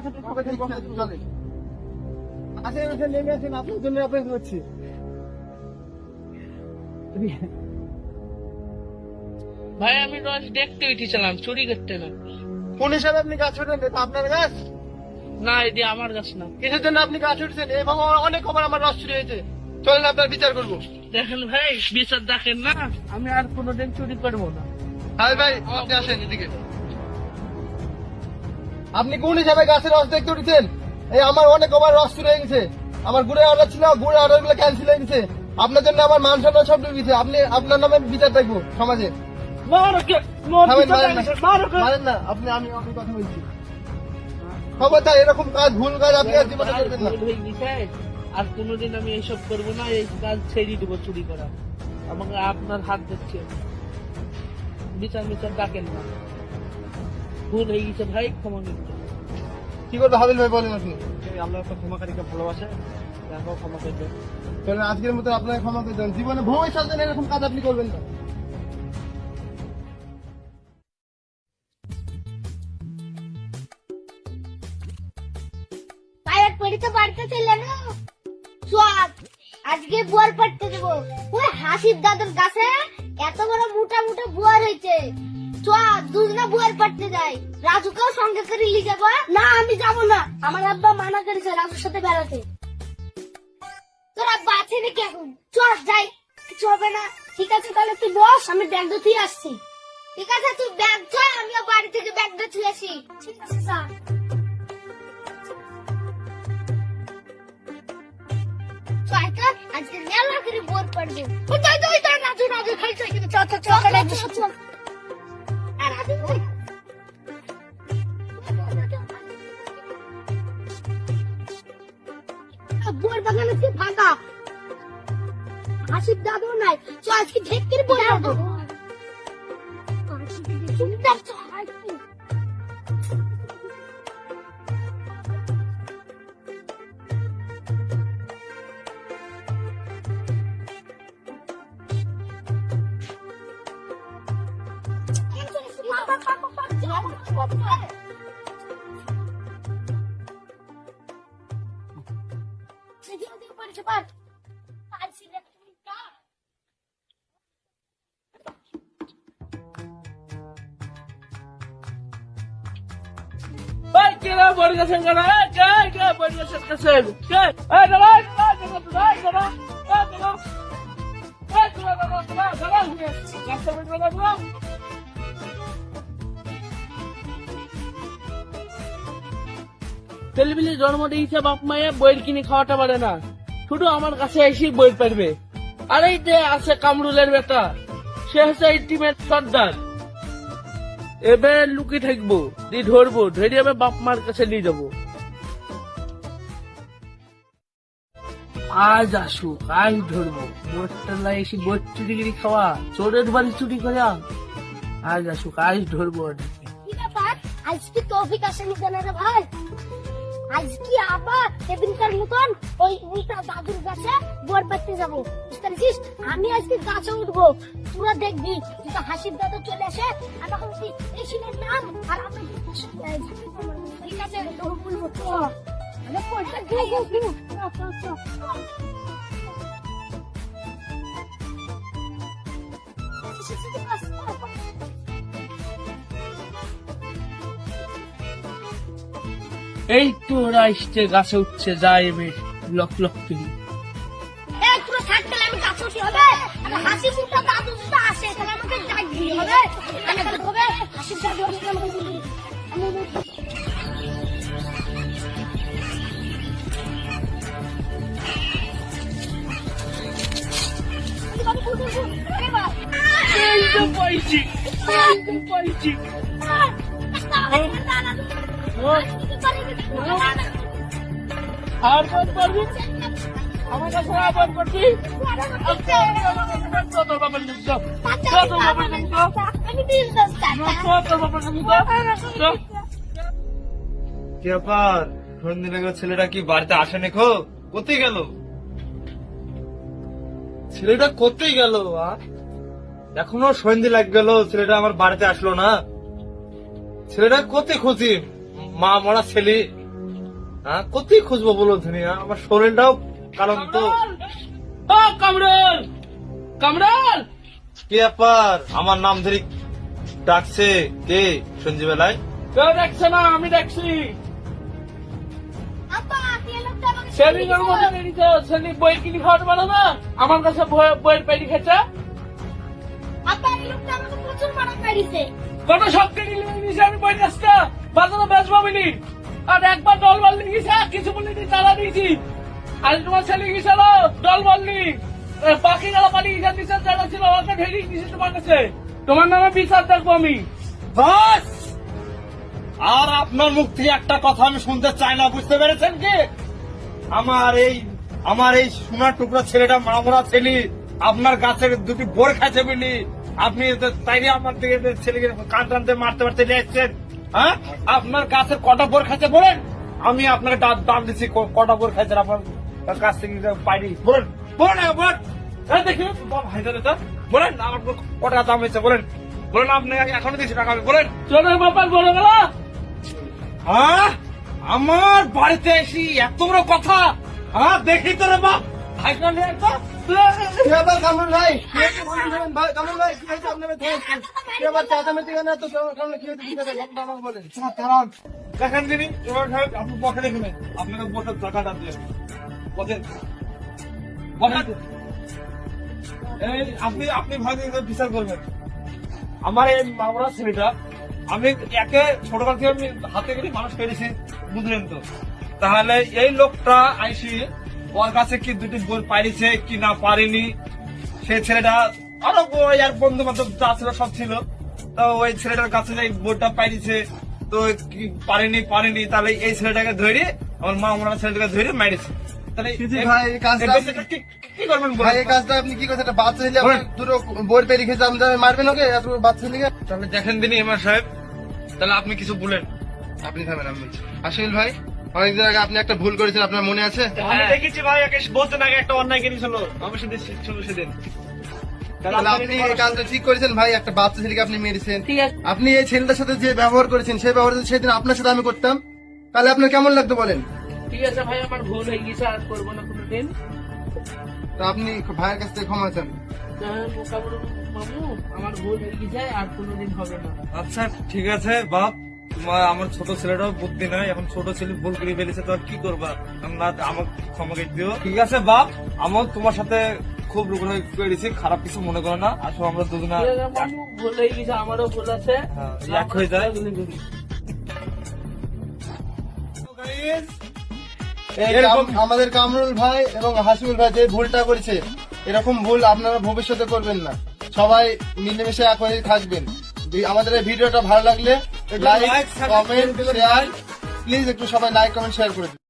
চলেন আসেন আসেন নেমে আসেন, আপনার জন্য অপেক্ষা করছি। ভাই আমি রোজ দেখতে উঠেছিলাম, চুরি করতে না। কোন হিসাবে আপনি গাছ উঠেন? এটা আপনার গাছ? না এটি আমার গাছ না। কিসের জন্য আপনি গাছ উঠছেন? এবং অনেক খবর আমার রস চুরি হয়েছে। চলেন আপনার বিচার করবো। দেখেন ভাই, বিচার দেখেন না, আমি আর কোনোদিন চুরি করবো না। হাই ভাই, আপনি আসেন এদিকে। আপনি কোন হিসাবে গাছের রস দেখতে উঠেছেন? এই আমার অনেক ওভার রস চুরি হয়ে গেছে। আমার গুড়ের অর্ডার ছিল, গুড়ের অর্ডার গুলো ক্যান্সেল হয়ে গেছে। আপনার জন্য আমার মান সম্মান সব ডুবে গেছে। আপনি আপনার নামে বিচার দেখবো সমাজে। মারেন না আপনি, আমি কথা বলছি। খবরদার এরকম কাজ, ভুল কাজ আপনি আর জীবনে করবেন না। ভুল হয়ে গেছে, আর কোনোদিন আমি এইসব করবো না। এই কাজ ছেড়ে দেবো, চুরি করা। আমাকে আপনার হাত দিচ্ছে, বিচার বিচার ডাকেন না। ভুল হয়ে গেছে ভাই, ক্ষমা করতে। কি করবে হাবিল ভাই বলেন আপনি? আল্লাহ তো ক্ষমাকারীকে ভালোবাসে, দেখো ক্ষমা করে দেন। চলেন আজকের মতো আপনাকে ক্ষমা করে দেন। জীবনে ভবিষ্যৎ দিনে এরকম কাজ আপনি করবেন না। পায়ের পড়িতে বাড়িতে চলে না সব আজকে বুয়ার পাড়তে দেবো। ওই হাসির দাদুর গাছে এত বড় মোটা মোটা বুয়ার হয়েছে। দুজনা বুয়ার পাড়তে যাই, রাজুকেও সঙ্গে করে নিয়ে যাবো। না আমি যাবো না, আমার আব্বা মানা করেছে রাজুর সাথে বেড়াতে। তোর আব্বা আছে নাকি এখন? চল যাই, কিছু হবে না। ঠিক আছে তাহলে তুই বস, আমি ব্যাগটা তুই আসছি। ঠিক আছে তুই ব্যাগ ধর, আমিও বাড়ি থেকে ব্যাগটা তুই আসি। ঠিক আছে স্যার। আজকে মেলা করে বোর পড়বে। রাজু রাজু খাইছে কিন্তু চল রাজু বোর বাগানে কি ফাঁকা, হাসির দাদু নাই। চল আজকে ঢেক করে বোর যাবো। সুন্দর চল। কেনা বড় গাছের গানা, কে বড় গাছের কাছে, কে এই দাঁড়া ছেলেপিলি জন্ম দিয়েছে বাপ মায়ে, বইয়ের কিনে খাওয়াতে পারে না, শুধু আমার কাছে এসে বই পারবে। আর এই যে আছে কামরুলের বেটা, সে হচ্ছে আলটিমেট সর্দার। এবার লুকি থাকবো, দিয়ে ধরবো, ধরে এবার বাপ মার কাছে নিয়ে যাবো। আজ আসুক, আজ ধরবো। বোটটা এসে বোট চুরি করে খাওয়া, চোরের বাড়ি চুরি করা। আজ আসুক, আজ ধরবো। কি ব্যাপার, আজকে তৌফিক আসেনি কেন রে ভাই? আজকে আবার সেদিনকার মতন ওই উল্টা দাদুর গাছে বোর পাড়তে যাবো, বুঝতে পারছিস? আমি আজকে গাছে উঠবো, তোরা দেখবি। যদি হাসির দাদু চলে আসে, আমি বলছি এই শিলের নাম আর আমি ঠিক আছে বলবো। এই তো ওরা আসছে, গাছে উঠছে, যায় বেশ লক লক করি। পুরো থাকতে আমি গাছে উঠি হবে। হাসি ফুটা দাদু যদি আসে তাহলে আমাকে ডাক দিতে হবে। হাসির দাদু আসলে আমাকে বলবি। এই তো পাইছি, এই তো পাইছি। আর বল পারবি আমার কাছে, আবার করবি। কি ব্যাপার, সন্ধ্যে ছেলেটা কি বাড়িতে আসেনি? কোথায় গেল ছেলেটা? কোথায় গেল? এখনো সন্ধ্যে লাগ গেল, ছেলেটা আমার বাড়িতে আসলো না। ছেলেটা কোথায় খুঁজি? মা মরা ছেলে, হ্যাঁ কোথায় খুঁজবো বলুন ধনিয়া, আমার শরীরটাও কারণ তো। ও কামরুল, কামরুল, কি ব্যাপার আমার নাম ধরে ডাকছে কে সঞ্জীবেলায়? কেউ দেখছে না, আমি দেখছি। আব্বা এই লোকটা আমাকে সেদিন ওর মধ্যে বেরিয়েছে, সেদিন বই কিনে খাওয়াতে পারো না, আমার কাছে বইয়ের পেটি খেছে। আব্বা এই লোকটা আমাকে প্রচুর মারা মারিছে। কত সব কিনে নিয়ে নিয়েছে, আমি বই আসতে বাজারে বেচবো বলি। আর একবার দল বল নিয়ে গেছে, কিছু বলিনি, তালা দিয়েছি। আর তোমার ছেলে গেছিল দল বলনি, বাকি গেল পালিয়ে গেছে, বিচার যারা ছিল ওকে ঢেকে দিয়েছি তোমার কাছে। তোমার নামে বিচার দেখবো আমি। বাস! আর আপনার মুখ থেকে একটা কথা আমি শুনতে চাই না, বুঝতে পেরেছেন কি? আমার এই সোনার টুকরা ছেলেটা মামরা ছেলে আপনার গাছের দুটি বোর খাইছে বলি আপনি তাইলে আমার দিকে ছেলেকে কান টানতে মারতে মারতে নিয়ে এসছেন। হ্যাঁ, আপনার গাছের কটা বোর খাইছে বলেন, আমি আপনাকে দাম দিচ্ছি কটা বোর খাইছেন আপনার কাছ থেকে পাইনি বলেন, বলেন বলেন। দেখি ভাইটা বলেন আমার কটা দাম হয়েছে বলেন, বলেন আপনি এখনো দিচ্ছি টাকা আমি বলেন। চোরের ব্যাপার বলে গেল। হ্যাঁ, আমার বাড়িতে এসে এত বড় কথা, হ্যাঁ দেখি তো রে বাপ ভাইটা নিয়ে তো কি ব্যাপার কামরুল ভাই? কি হয়েছে বলুন ভাই, কামরুল ভাই কি হয়েছে আপনার? কি ব্যাপার চেঁচামেচি কেন? তো কামরুল কি হয়েছে ঘটনা আমাকে বলেন। কারণ দেখেন তিনি আপনি বসে দেখবেন, আপনাকে বসে টাকাটা দিয়ে বসেন বসেন। এই আপনি ভাগে বিচার করবেন। আমার এই মামরা ছেলেটা আমি একে ছোটকাল থেকে আমি হাতে করে মানুষ পেরেছি, বুঝলেন তো? তাহলে এই লোকটা আইসি ওর কাছে কি দুটি বই পাইছে কি না পারেনি, সেই ছেলেটা আরো বই আর বন্ধু বান্ধব যা ছিল সব ছিল, তো ওই ছেলেটার কাছে যে বইটা পাইছে তো কি পারেনি তাহলে এই ছেলেটাকে ধরে আমার মা আমার ছেলেটাকে ধরে মারিছে। তাহলে কিন্তু ভাই, এই কাজটা এই বিষয়টা কি করবেন বলুন? ভাই এই কাজটা আপনি কি করছেন? একটা বাচ্চা ছেলে আপনার দুটো বইয়ের পেরি খেয়েছে, আপনি মারবেন ওকে? এত বাচ্চা ছেলেকে? তাহলে দেখেন দিনই ইমাম সাহেব, তাহলে আপনি কিছু বলেন। আপনি থামেন, আমি বলছি। আসিল ভাই, অনেকদিন আগে আপনি একটা ভুল করেছেন, আপনার মনে আছে? আমি দেখেছি ভাই, একে বলতে আগে একটা অন্যায় করেছিল, আমি সেদিন ছিল সেদিন। তাহলে আপনি এই কাজটা ঠিক করেছেন ভাই, একটা বাচ্চা ছেলেকে আপনি মেরেছেন। ঠিক আছে, আপনি এই ছেলেটার সাথে যে ব্যবহার করেছেন সেই ব্যবহার যদি সেদিন আপনার সাথে আমি করতাম তাহলে আপনার কেমন লাগতো বলেন? ঠিক আছে ভাই, আমার ভুল হয়ে গেছে, আর করবো না কোনোদিন। তো আপনি ভাইয়ের কাছ থেকে ক্ষমা চান। কামরুল মামু, আমার ভুল হয়ে গেছে, আর কোনোদিন হবে না। আচ্ছা ঠিক আছে বাপ, আমার ছোট ছেলেটাও বুদ্ধি নাই, এখন ছোট ছেলে ভুল করে ফেলেছে, তো আর কি করবা, না আমার ক্ষমা করে দিও। ঠিক আছে বাপ, আমার তোমার সাথে খুব রুগ্ন করেছি, খারাপ কিছু মনে করো না, আসলে আমরা দুজনা ঠিক আছে মামু, ভুল হয়ে গেছে, আমারও ভুল আছে। এক হয়ে যায়। আমাদের কামরুল ভাই এবং হাসিমুল ভাই যে ভুলটা করেছে, এরকম ভুল আপনারা ভবিষ্যতে করবেন না। সবাই মিলেমিশে এক হয়ে থাকবেন। আমাদের এই ভিডিওটা ভালো লাগলে লাইক, কমেন্ট, শেয়ার, প্লিজ একটু সবাই লাইক, কমেন্ট, শেয়ার করে দিন।